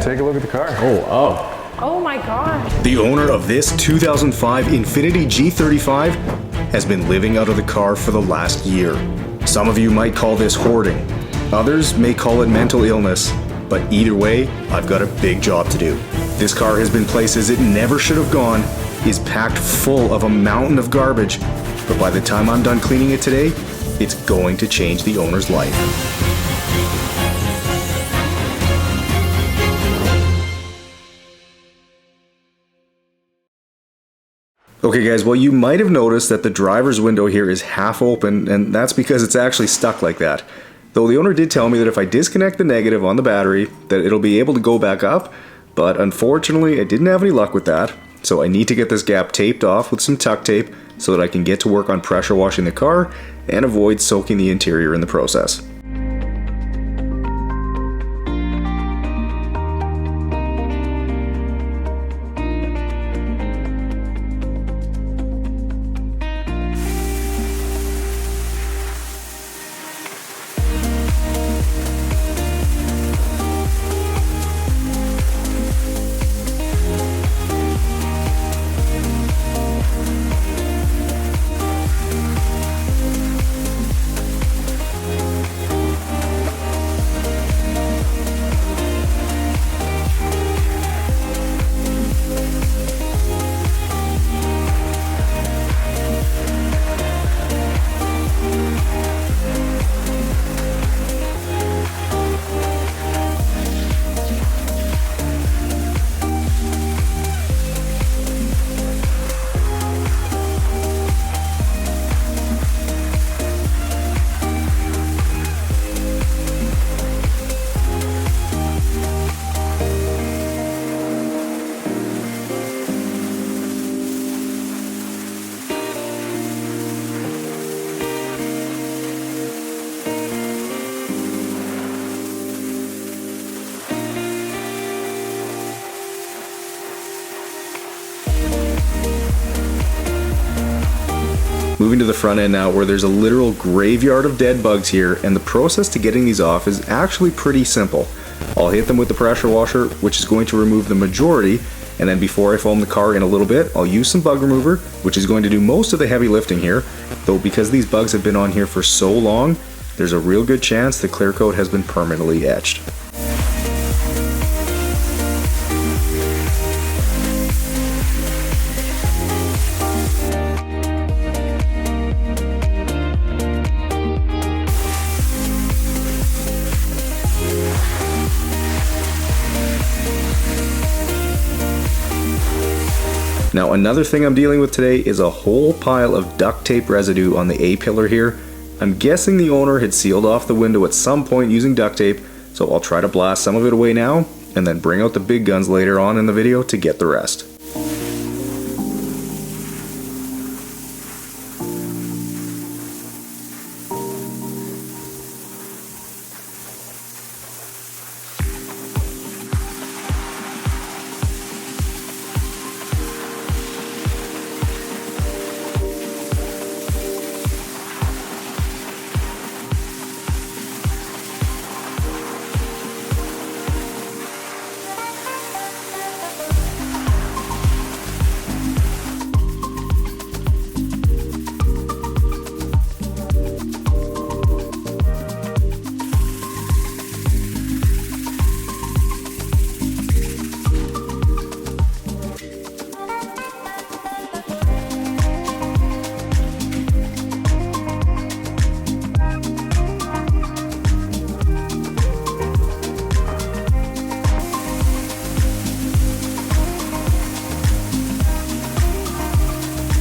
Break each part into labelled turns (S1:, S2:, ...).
S1: take a look at the car.
S2: Oh my God.
S3: The owner of this 2005 Infiniti G35 has been living out of the car for the last year. Some of you might call this hoarding. Others may call it mental illness. But either way, I've got a big job to do. This car has been places it never should have gone, is packed full of a mountain of garbage, but by the time I'm done cleaning it today, it's going to change the owner's life. Okay guys, well you might have noticed that the driver's window here is half open, and that's because it's actually stuck like that. Though the owner did tell me that if I disconnect the negative on the battery, that it'll be able to go back up, but unfortunately I didn't have any luck with that, so I need to get this gap taped off with some tuck tape so that I can get to work on pressure washing the car and avoid soaking the interior in the process. Moving to the front end now, where there's a literal graveyard of dead bugs here, and the process to getting these off is actually pretty simple. I'll hit them with the pressure washer, which is going to remove the majority, and then before I foam the car in a little bit, I'll use some bug remover, which is going to do most of the heavy lifting here, though because these bugs have been on here for so long, there's a real good chance the clear coat has been permanently etched. Now another thing I'm dealing with today is a whole pile of duct tape residue on the A-pillar here. I'm guessing the owner had sealed off the window at some point using duct tape, so I'll try to blast some of it away now, and then bring out the big guns later on in the video to get the rest.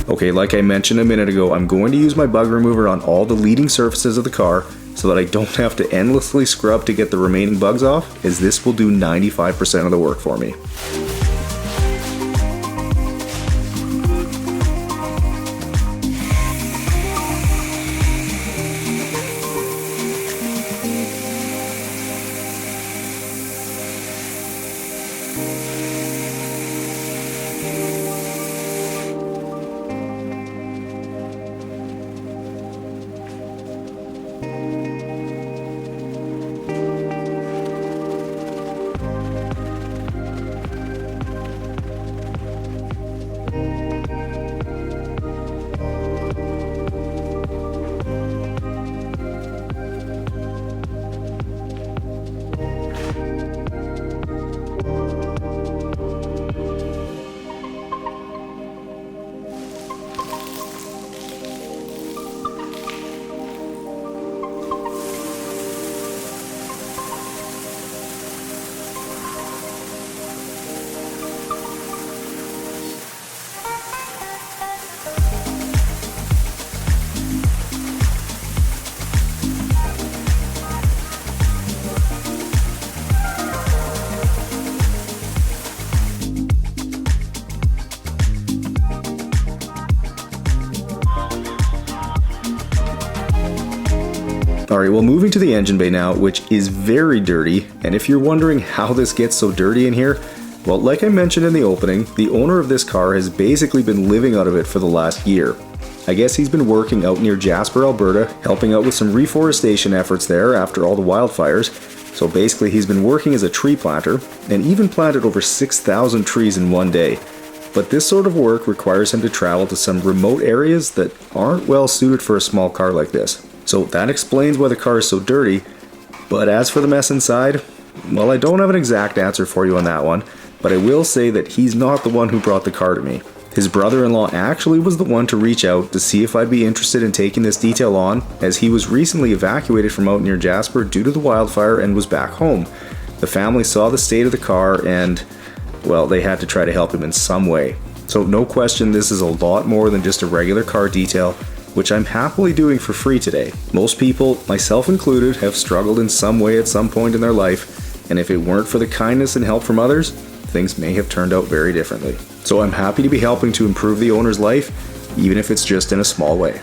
S3: Okay, like I mentioned a minute ago, I'm going to use my bug remover on all the leading surfaces of the car so that I don't have to endlessly scrub to get the remaining bugs off, as this will do 95% of the work for me. Alright, well, moving to the engine bay now, which is very dirty, and if you're wondering how this gets so dirty in here, well, like I mentioned in the opening, the owner of this car has basically been living out of it for the last year. I guess he's been working out near Jasper, Alberta, helping out with some reforestation efforts there after all the wildfires. So basically he's been working as a tree planter, and even planted over 6,000 trees in one day. But this sort of work requires him to travel to some remote areas that aren't well suited for a small car like this. So that explains why the car is so dirty. But as for the mess inside, well, I don't have an exact answer for you on that one, but I will say that he's not the one who brought the car to me. His brother-in-law actually was the one to reach out to see if I'd be interested in taking this detail on, as he was recently evacuated from out near Jasper due to the wildfire and was back home. The family saw the state of the car and, well, they had to try to help him in some way. So no question, this is a lot more than just a regular car detail, which I'm happily doing for free today. Most people, myself included, have struggled in some way at some point in their life, and if it weren't for the kindness and help from others, things may have turned out very differently. So I'm happy to be helping to improve the owner's life, even if it's just in a small way.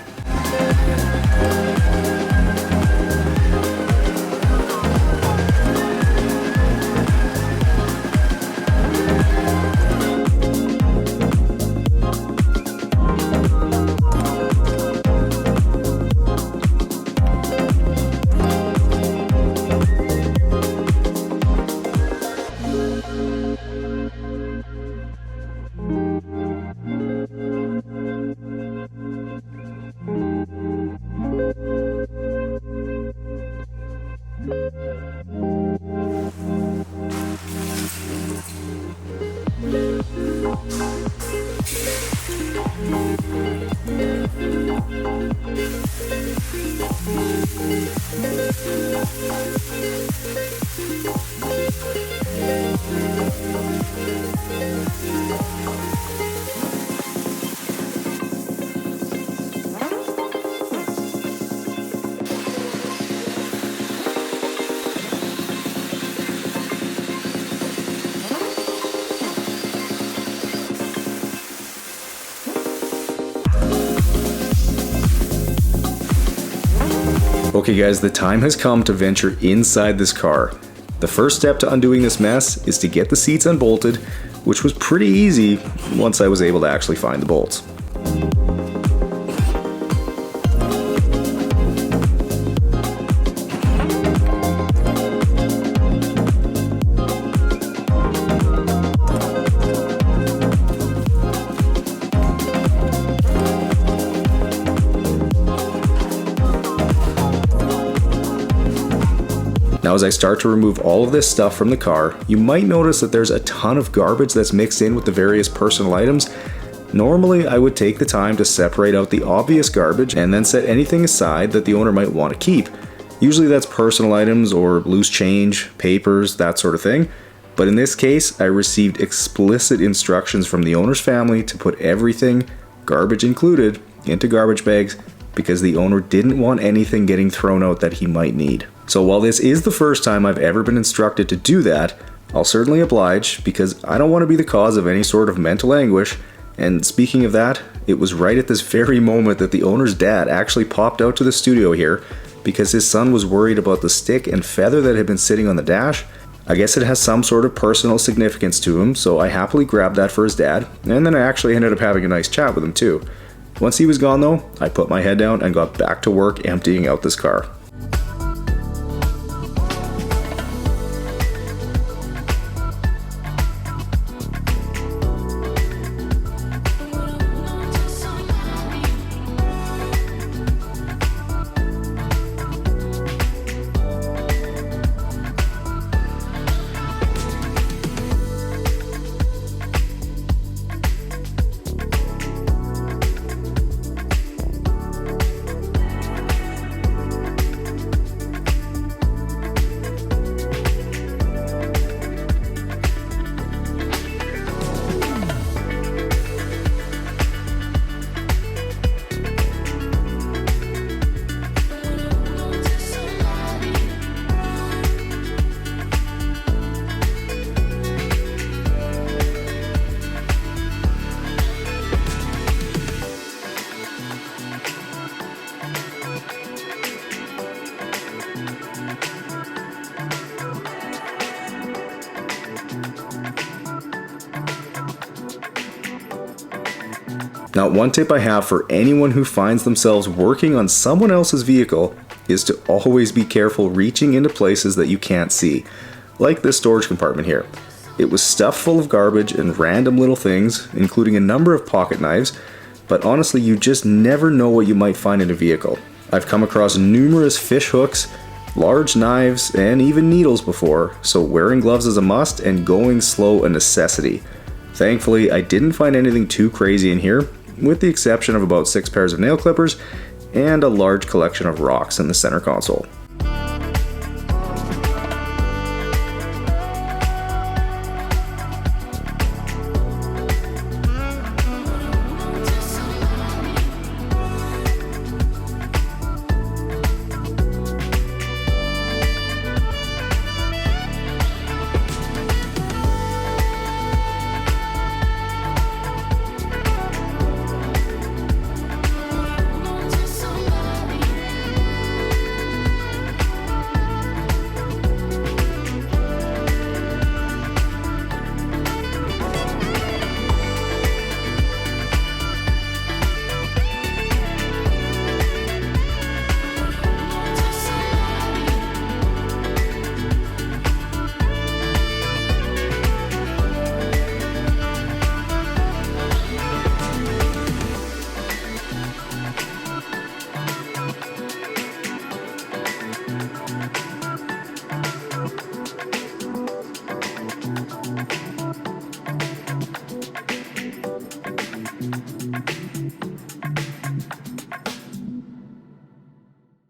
S3: Okay guys, the time has come to venture inside this car. The first step to undoing this mess is to get the seats unbolted, which was pretty easy once I was able to actually find the bolts. Now as I start to remove all of this stuff from the car, you might notice that there's a ton of garbage that's mixed in with the various personal items. Normally I would take the time to separate out the obvious garbage and then set anything aside that the owner might want to keep. Usually that's personal items or loose change, papers, that sort of thing. But in this case, I received explicit instructions from the owner's family to put everything, garbage included, into garbage bags because the owner didn't want anything getting thrown out that he might need. So while this is the first time I've ever been instructed to do that, I'll certainly oblige because I don't want to be the cause of any sort of mental anguish. And speaking of that, it was right at this very moment that the owner's dad actually popped out to the studio here because his son was worried about the stick and feather that had been sitting on the dash. I guess it has some sort of personal significance to him, so I happily grabbed that for his dad, and then I actually ended up having a nice chat with him too. Once he was gone though, I put my head down and got back to work emptying out this car. Now, one tip I have for anyone who finds themselves working on someone else's vehicle is to always be careful reaching into places that you can't see, like this storage compartment here. It was stuffed full of garbage and random little things, including a number of pocket knives, but honestly, you just never know what you might find in a vehicle. I've come across numerous fish hooks, large knives, and even needles before, so wearing gloves is a must and going slow a necessity. Thankfully, I didn't find anything too crazy in here, with the exception of about 6 pairs of nail clippers and a large collection of rocks in the center console.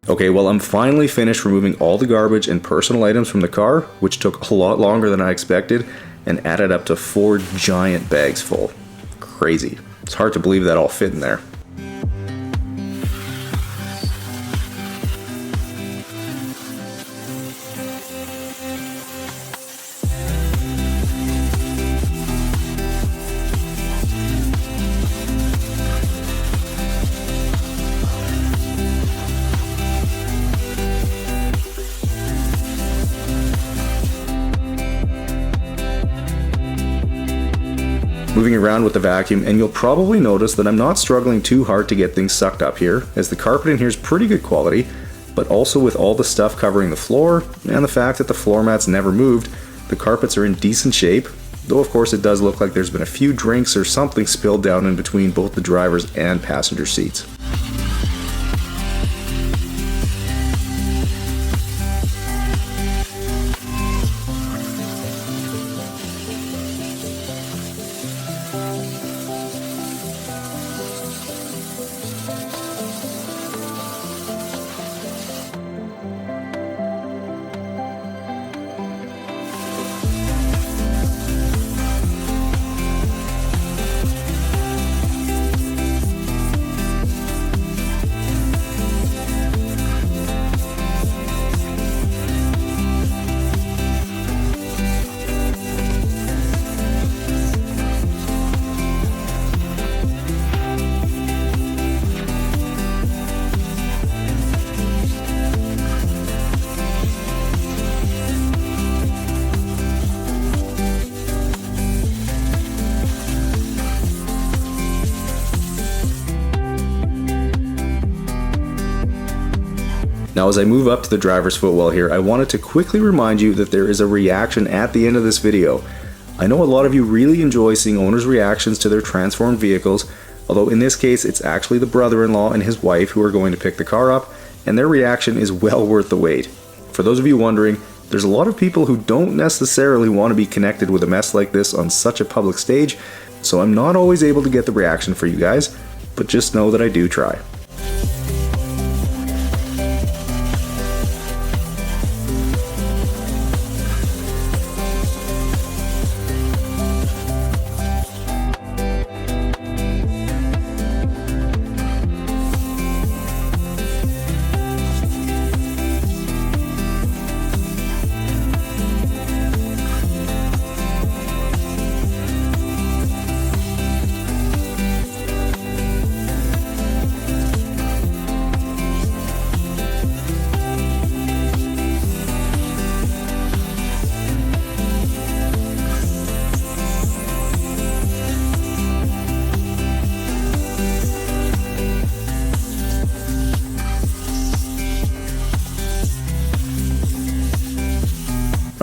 S3: Okay, well, I'm finally finished removing all the garbage and personal items from the car, which took a lot longer than I expected, and added up to 4 giant bags full. Crazy. It's hard to believe that all fit in there. Moving around with the vacuum, and you'll probably notice that I'm not struggling too hard to get things sucked up here, as the carpet in here is pretty good quality, but also with all the stuff covering the floor, and the fact that the floor mats never moved, the carpets are in decent shape, though of course it does look like there's been a few drinks or something spilled down in between both the driver's and passenger seats. Now, as I move up to the driver's footwell here, I wanted to quickly remind you that there is a reaction at the end of this video. I know a lot of you really enjoy seeing owners' reactions to their transformed vehicles, although in this case it's actually the brother-in-law and his wife who are going to pick the car up, and their reaction is well worth the wait. For those of you wondering, there's a lot of people who don't necessarily want to be connected with a mess like this on such a public stage, so I'm not always able to get the reaction for you guys, but just know that I do try.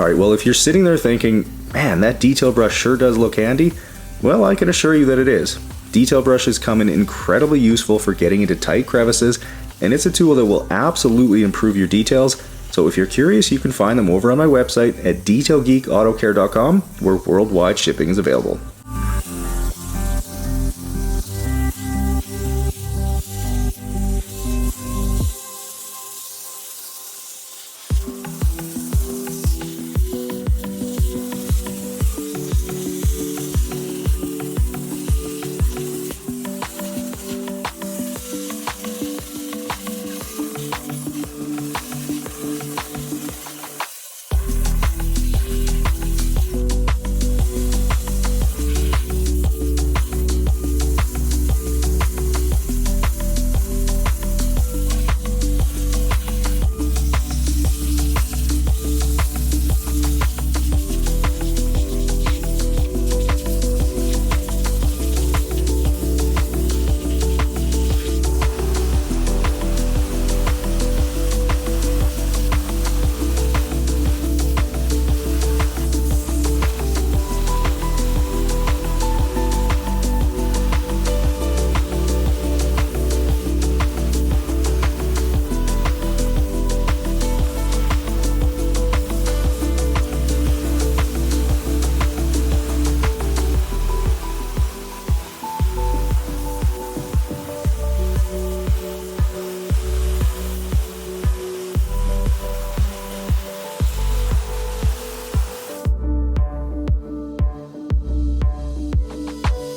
S3: Alright, well if you're sitting there thinking, man, that detail brush sure does look handy, well I can assure you that it is. Detail brushes come in incredibly useful for getting into tight crevices, and it's a tool that will absolutely improve your details. So if you're curious, you can find them over on my website at detailgeekautocare.com, where worldwide shipping is available.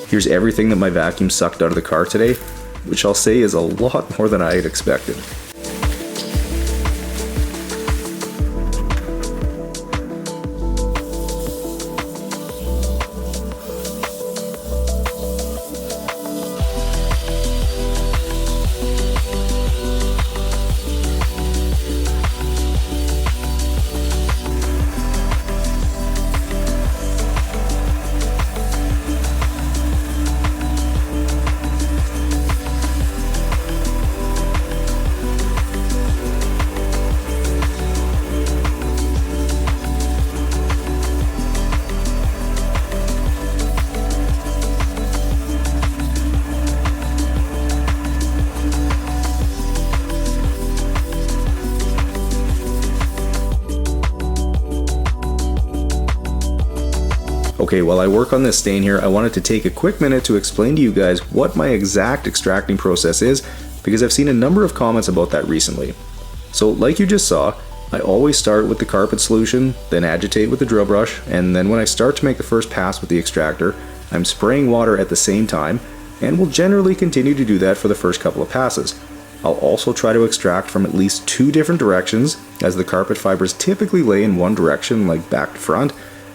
S3: Here's everything that my vacuum sucked out of the car today, which I'll say is a lot more than I had expected. Okay, while I work on this stain here, I wanted to take a quick minute to explain to you guys what my exact extracting process is, because I've seen a number of comments about that recently. So like you just saw, I always start with the carpet solution, then agitate with the drill brush, and then when I start to make the first pass with the extractor, I'm spraying water at the same time, and will generally continue to do that for the first couple of passes. I'll also try to extract from at least 2 different directions, as the carpet fibers typically lay in one direction, like back to front,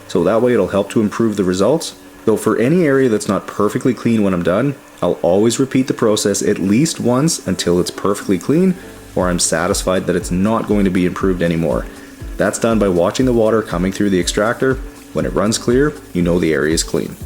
S3: so that way it'll help to improve the results. Though for any area that's not perfectly clean when I'm done, I'll always repeat the process at least once until it's perfectly clean, or I'm satisfied that it's not going to be improved anymore. That's done by watching the water coming through the extractor. When it runs clear, you know the area is clean.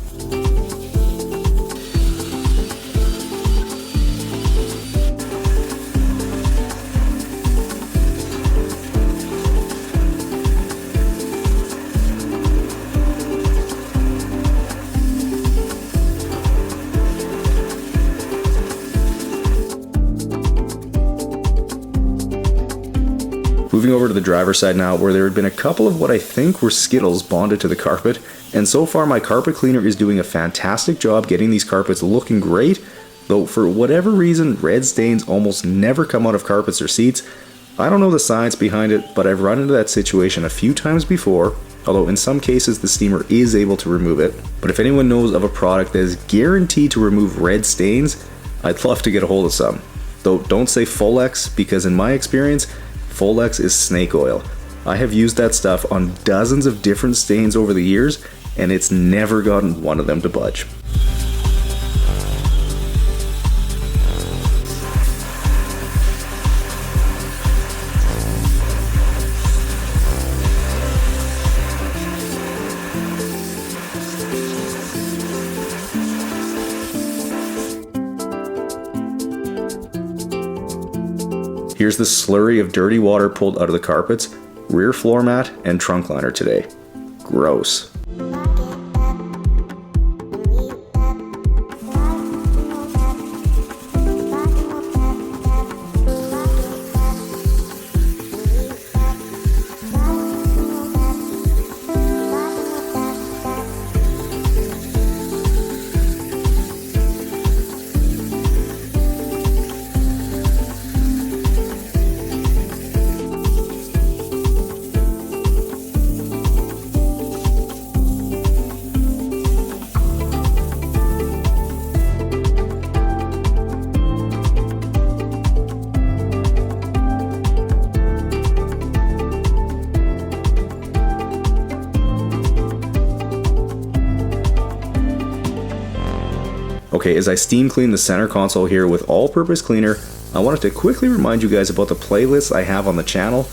S3: Moving over to the driver's side now, where there had been a couple of what I think were Skittles bonded to the carpet, and so far my carpet cleaner is doing a fantastic job getting these carpets looking great, though for whatever reason red stains almost never come out of carpets or seats. I don't know the science behind it, but I've run into that situation a few times before, although in some cases the steamer is able to remove it. But if anyone knows of a product that is guaranteed to remove red stains, I'd love to get a hold of some. Though don't say Folex, because in my experience, Folex is snake oil. I have used that stuff on dozens of different stains over the years, and it's never gotten one of them to budge. Here's the slurry of dirty water pulled out of the carpets. rear floor mat, and trunk liner today. Gross. Okay, as I steam clean the center console here with all-purpose cleaner, I wanted to quickly remind you guys about the playlists I have on the channel.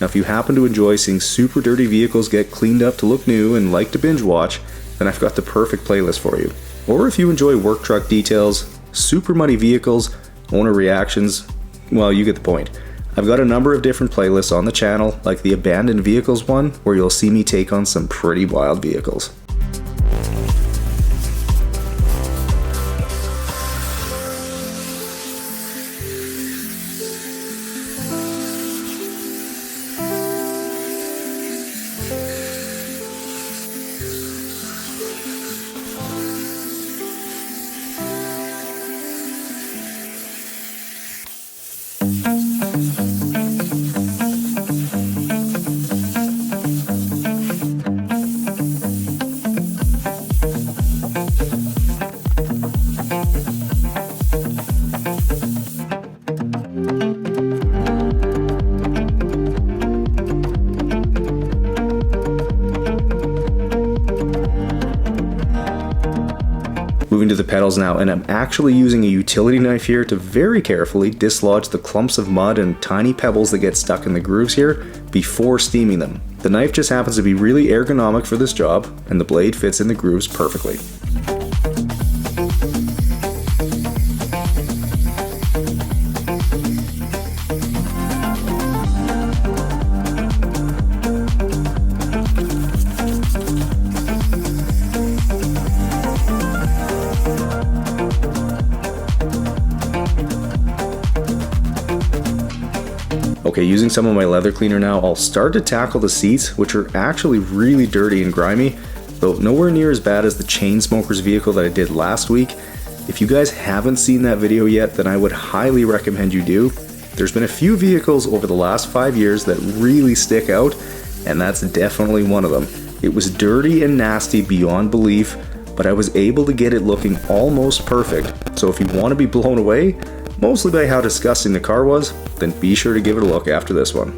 S3: Now if you happen to enjoy seeing super dirty vehicles get cleaned up to look new and like to binge watch, then I've got the perfect playlist for you. Or if you enjoy work truck details, super muddy vehicles, owner reactions, well, you get the point. I've got a number of different playlists on the channel, like the abandoned vehicles one, where you'll see me take on some pretty wild vehicles. Moving to the pedals now, and I'm actually using a utility knife here to very carefully dislodge the clumps of mud and tiny pebbles that get stuck in the grooves here before steaming them. The knife just happens to be really ergonomic for this job, and the blade fits in the grooves perfectly. Okay, using some of my leather cleaner now, I'll start to tackle the seats, which are actually really dirty and grimy, though nowhere near as bad as the chain smoker's vehicle that I did last week. If you guys haven't seen that video yet, then I would highly recommend you do. There's been a few vehicles over the last 5 years that really stick out, and that's definitely one of them. It was dirty and nasty beyond belief, but I was able to get it looking almost perfect. So if you want to be blown away, mostly by how disgusting the car was, then be sure to give it a look after this one.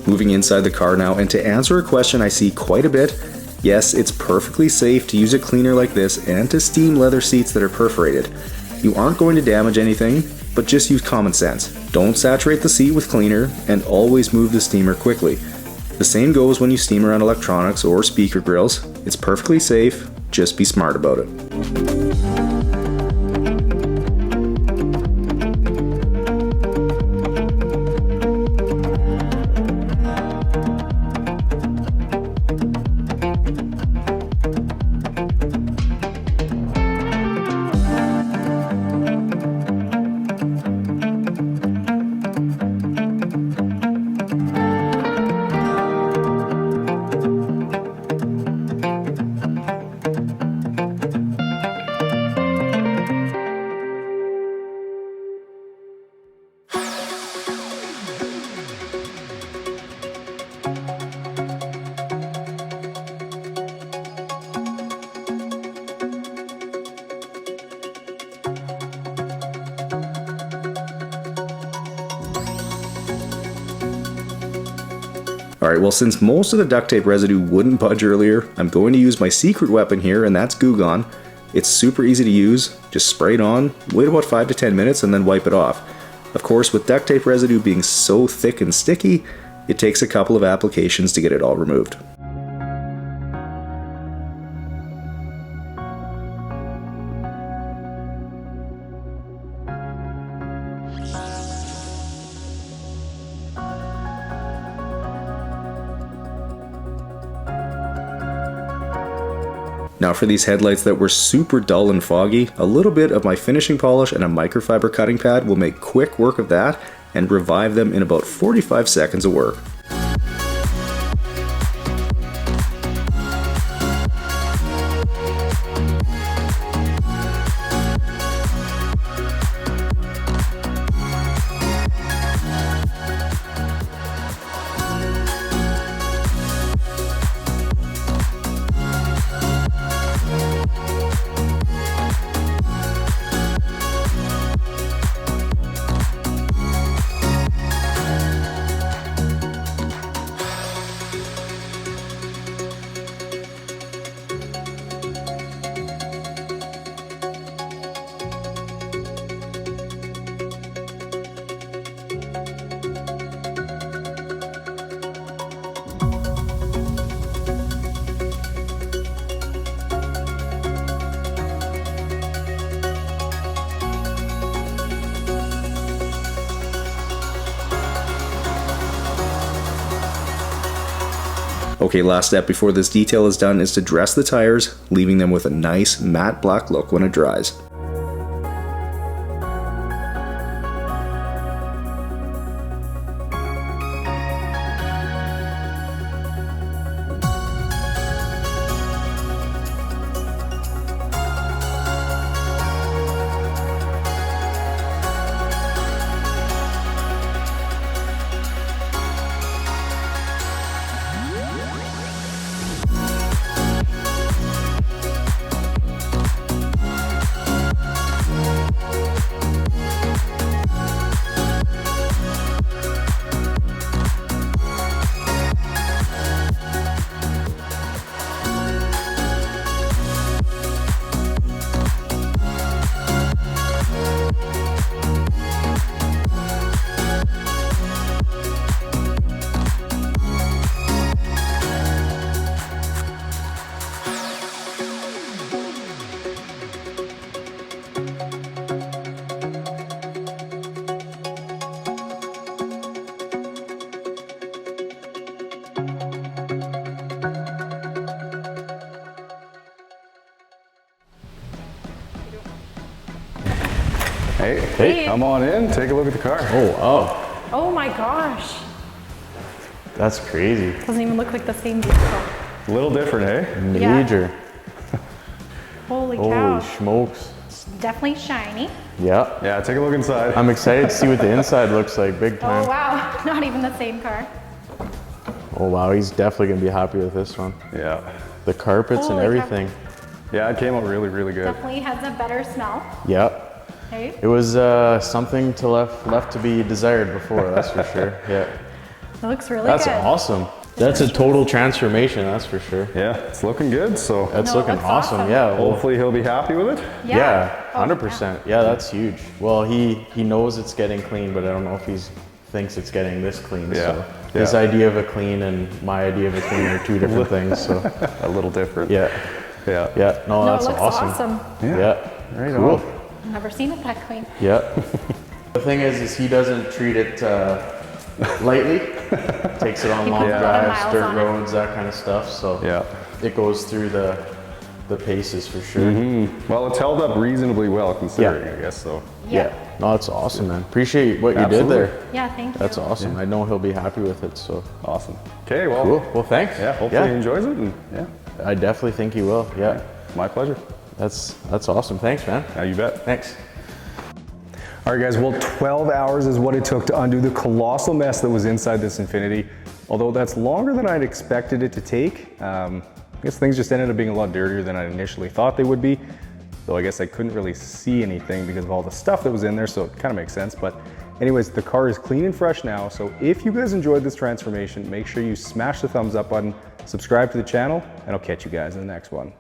S3: Moving inside the car now, and to answer a question I see quite a bit, yes, it's perfectly safe to use a cleaner like this and to steam leather seats that are perforated. You aren't going to damage anything, but just use common sense. Don't saturate the seat with cleaner, and always move the steamer quickly. The same goes when you steam around electronics or speaker grills. It's perfectly safe, just be smart about it. Alright, well since most of the duct tape residue wouldn't budge earlier, I'm going to use my secret weapon here, and that's Goo Gone. It's super easy to use, just spray it on, wait about 5 to 10 minutes and then wipe it off. Of course, with duct tape residue being so thick and sticky, it takes a couple of applications to get it all removed. Now for these headlights that were super dull and foggy, a little bit of my finishing polish and a microfiber cutting pad will make quick work of that and revive them in about 45 seconds of work. Okay, last step before this detail is done is to dress the tires, leaving them with a nice matte black look when it dries.
S1: Hey, come on in, take a look at the car.
S4: Oh, wow.
S2: Oh my gosh.
S4: That's crazy.
S2: Doesn't even look like the same vehicle.
S1: A little different, hey?
S4: Major.
S2: Holy cow.
S4: Holy smokes.
S2: Definitely shiny.
S4: Yeah.
S1: Yeah, take a look inside.
S4: I'm excited to see what the inside looks like, big time.
S2: Oh wow, not even the same car.
S4: Oh wow, he's definitely gonna be happy with this one.
S1: Yeah.
S4: The carpets and
S2: Holy
S4: everything.
S1: Yeah, it came out really, really good.
S2: Definitely has a better smell.
S4: Yeah.
S2: Hey.
S4: It was something to left to be desired before, that's for sure. Yeah.
S2: It looks really
S4: That's
S2: good.
S4: awesome. That's a total transformation, that's for sure.
S1: Yeah, it's looking good, so
S4: That's
S2: No, it
S4: looking
S2: looks
S4: awesome.
S2: awesome.
S4: Yeah. Well,
S1: hopefully he'll be happy with it.
S4: yeah,
S2: Oh,
S4: 100%. Yeah, that's huge. Well, he knows it's getting clean, but I don't know if he thinks it's getting this clean.
S1: Yeah,
S4: So his
S1: yeah.
S4: idea of a clean and my idea of a clean are two different things. So
S1: A little different.
S4: yeah,
S1: Yeah.
S4: yeah. No,
S2: No, it
S4: that's
S2: looks
S4: awesome.
S1: Yeah.
S4: Yeah.
S1: Right
S4: Cool.
S1: on.
S2: I've never seen it that clean.
S4: Yeah. The thing is he doesn't treat it lightly. Takes it on
S2: He
S4: long
S2: puts a lot of
S4: drives,
S2: miles
S4: dirt
S2: on it.
S4: roads, that kind of stuff. So
S1: Yeah.
S4: it goes through the paces for sure.
S1: Well, it's held up reasonably well considering,
S4: Yeah.
S1: I guess, so.
S4: Yeah. No, that's awesome, man. Appreciate what you
S1: Absolutely.
S4: did there.
S2: Yeah, thank you.
S4: That's awesome. I know he'll be happy with it. So
S1: Awesome. Okay, well,
S4: cool. Well, thanks.
S1: yeah, hopefully he enjoys it, and yeah,
S4: I definitely think he will. Yeah.
S1: my pleasure.
S4: That's awesome. Thanks, man.
S1: Yeah, you bet.
S4: Thanks.
S5: All right, guys, well, 12 hours is what it took to undo the colossal mess that was inside this Infiniti. Although that's longer than I'd expected it to take. I guess things just ended up being a lot dirtier than I initially thought they would be. Though I guess I couldn't really see anything because of all the stuff that was in there, so it kind of makes sense. But Anyways, the car is clean and fresh now, so if you guys enjoyed this transformation, make sure you smash the thumbs up button, subscribe to the channel, and I'll catch you guys in the next one.